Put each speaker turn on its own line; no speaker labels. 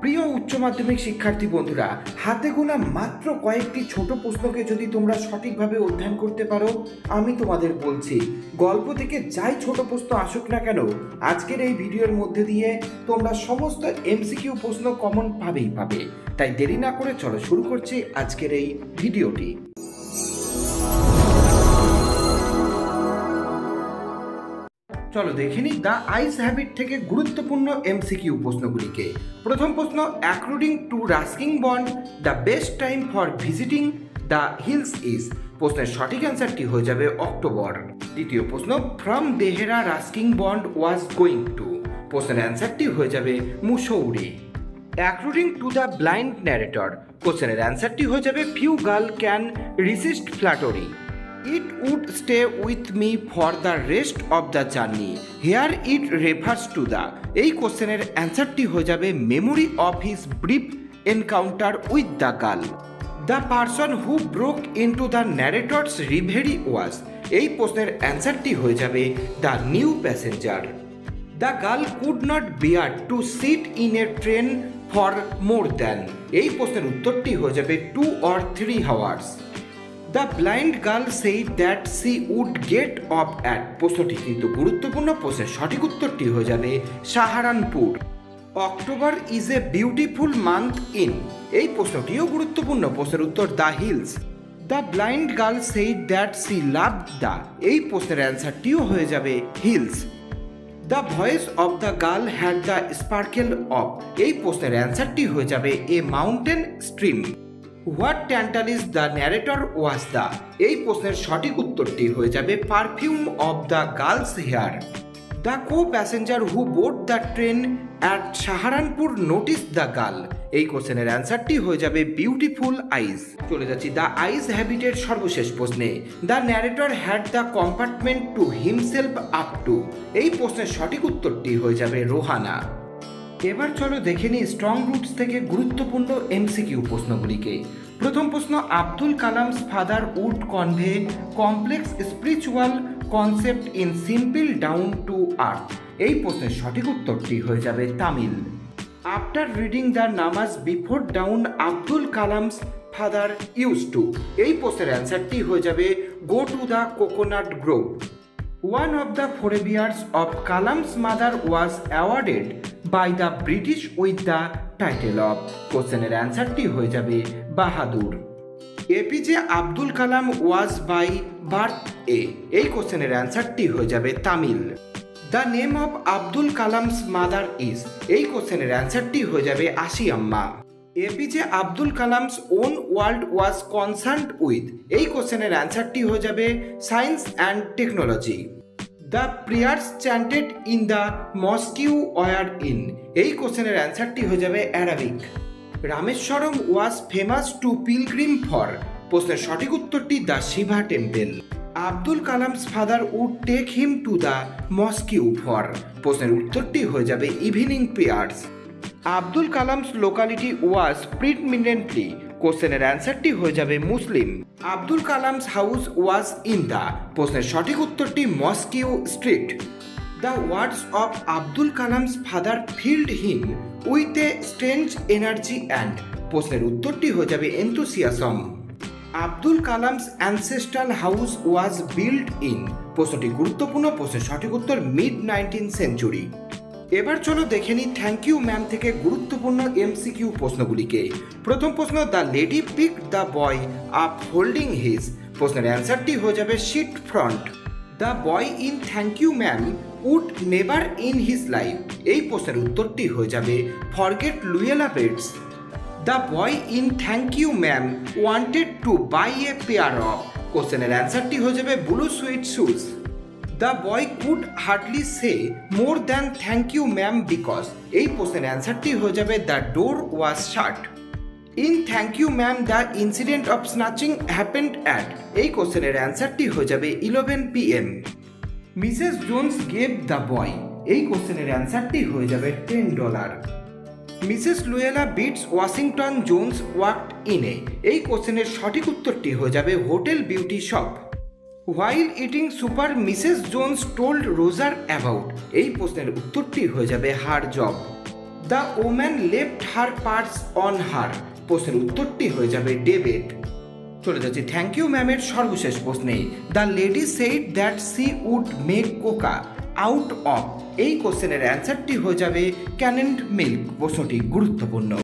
প্রিয় উচ্চ মাধ্যমিক শিক্ষার্থী বন্ধুরা, হাতে গোনা মাত্র কয়েকটি ছোট প্রশ্নকে যদি তোমরা সঠিকভাবে অধ্যয়ন করতে পারো, আমি তোমাদের বলছি গল্প থেকে যাই ছোট প্রশ্ন আসুক না কেন, আজকের এই ভিডিওর মধ্যে দিয়ে তোমরা সমস্ত এমসিকিউ প্রশ্ন কমন পাবে। তাই দেরি না করে চলো শুরু করছি আজকের এই ভিডিওটি। চলো দেখে নিই দ্য আইস হ্যাবিট থেকে গুরুত্বপূর্ণ এমসিকিউ প্রশ্নগুলিকে। প্রথম প্রশ্ন, according to Ruskin Bond the best time for visiting the hills is. প্রশ্নের সঠিক অ্যান্সারটি হয়ে যাবে অক্টোবর। দ্বিতীয় প্রশ্ন, from Dehra Ruskin Bond was going to. প্রশ্নের অ্যান্সারটি হয়ে যাবে Mussoorie. According to the blind narrator. কোশ্চেনের অ্যান্সারটি হয়ে যাবে few girl can resist flattery. It would stay with me for the rest of the journey. Here it refers to the. এই কোশ্চেনের অ্যান্সারটি হয়ে যাবে memory of his brief encounter with the girl. The person who broke into the narrator's reverie was. এই প্রশ্নের অ্যান্সারটি হয়ে যাবে the new passenger. The girl could not bear to sit in a train for more than. এই প্রশ্নের উত্তরটি হয়ে যাবে 2 or 3 hours. The blind girl said that she would get off at. প্রশ্নটি কিন্তু গুরুত্বপূর্ণ। প্রশ্নের সঠিক উত্তরটি হয়ে যাবে Saharanpur. October is a beautiful month in. এই প্রশ্নটিও গুরুত্বপূর্ণ। প্রশ্নের উত্তর the hills. The blind girl said that she loved the. এই প্রশ্নের অ্যান্সারটিও হয়ে যাবে hills. The voice of the girl had the sparkle of. এই প্রশ্নের অ্যান্সারটি হয়ে যাবে a mountain stream. What tantalise the narrator was the. এই প্রশ্নের সঠিক উত্তরটি হয়ে যাবে perfume of the girl's hair. The co passenger who board the train at Saharanpur notice the girl. এই কোশ্চেনের অ্যান্সারটি হয়ে যাবে বিউটিফুল আইজ। চলে যাচ্ছি দ্য আইস হ্যাবিটের সর্বশেষ প্রশ্নে। The narrator had the compartment to himself up to. এই প্রশ্নের সঠিক উত্তরটি হয়ে যাবে রোহানা। এবার চলো দেখে নিই স্ট্রং রুটস থেকে গুরুত্বপূর্ণ এমসিকিউ প্রশ্নগুলিকে। প্রথম প্রশ্ন, Abdul Kalam's father would convey complex spiritual concept in simple down to earth. এই প্রশ্নের সঠিক উত্তরটি হয়ে যাবে Tamil. After reading the namaz before dawn Abdul Kalam's father use to. এই প্রশ্নের অ্যান্সারটি হয়ে যাবে go to the coconut grove. One of the forebears of Kalam's mother was awarded by the British with the title of. কোশ্চেনের অ্যান্সারটি হয়ে যাবে Bahadur. APJ Abdul Kalam was by birth a. এই কোশ্চেনের অ্যান্সারটি হয়ে যাবে Tamil. The name of Abdul Kalam's mother is. এই কোশ্চেনের অ্যান্সারটি হয়ে যাবে Ashiamma. APJ Abdul Kalam's own world was concerned with. এই কোশ্চেনের অ্যান্সারটি হয়ে যাবে science and technology. The prayers chanted in the mosque were in. এই কোশ্চেনের অ্যান্সারটি হয়ে যাবে Arabic. Rameswaram was famous to pilgrim for. প্রশ্নের সঠিক উত্তরটি the Shiva temple. Abdul Kalam's father would take him to the mosque for. প্রশ্নের উত্তরটি হয়ে যাবে evening prayers. Abdul Kalam's locality was predominantly. কোশ্চেনের অ্যান্সারটি হয়ে যাবে Muslim. Abdul Kalam's house was in the. প্রশ্নের সঠিক উত্তরটি mosque street. The words of Abdul Kalam's father filled him with a strange energy and. প্রশ্নের উত্তরটি হয়ে যাবে enthusiasm. Abdul Kalam's ancestral house was built in. প্রশ্নটি গুরুত্বপূর্ণ। প্রশ্নের সঠিক উত্তর মিড 19th সেঞ্চুরি। এবার চলো দেখে নিই থ্যাংক ইউ ম্যাম থেকে গুরুত্বপূর্ণ এমসিকিউ প্রশ্নগুলিকে। প্রথম প্রশ্ন, the lady pick the boy up holding his. প্রশ্নের অ্যান্সারটি হয়ে যাবে shirt front. The boy in thank you ma'am would never in his life. এই প্রশ্নের উত্তরটি হয়ে যাবে forget Luella Bates. The boy in thank you ma'am wanted to buy a pair of. কোশ্চেনের অ্যান্সারটি হয়ে যাবে blue suede shoes. The boy could hardly say more than thank you ma'am because. এই প্রশ্নের অ্যান্সারটি হয়ে যাবে the door was shut. In thank you ma'am the incident of snatching happened at. এই কোশ্চেনের অ্যান্সারটি হয়ে যাবে 11 PM। Mrs Jones gave the boy. এই কোশ্চেনের অ্যান্সারটি হয়ে যাবে $10। Mrs Luella Bates Washington Jones walked in a. এই কোশ্চেনের সঠিক উত্তরটি হয়ে যাবে hotel beauty shop. While eating supper Mrs Jones told Roger about. এই প্রশ্নের উত্তরটি হয়ে যাবে her job. The woman left her purse on her, প্রশ্নের উত্তরটি হয়ে যাবে ডেভিড। চলে যাচ্ছি থ্যাংক ইউ ম্যামের সর্বশেষ প্রশ্নে। The lady said that she would make cocoa out of, এই কোশ্চেনের অ্যান্সারটি হয়ে যাবে ক্যানেন্ড মিল্ক, প্রশ্নটি গুরুত্বপূর্ণ।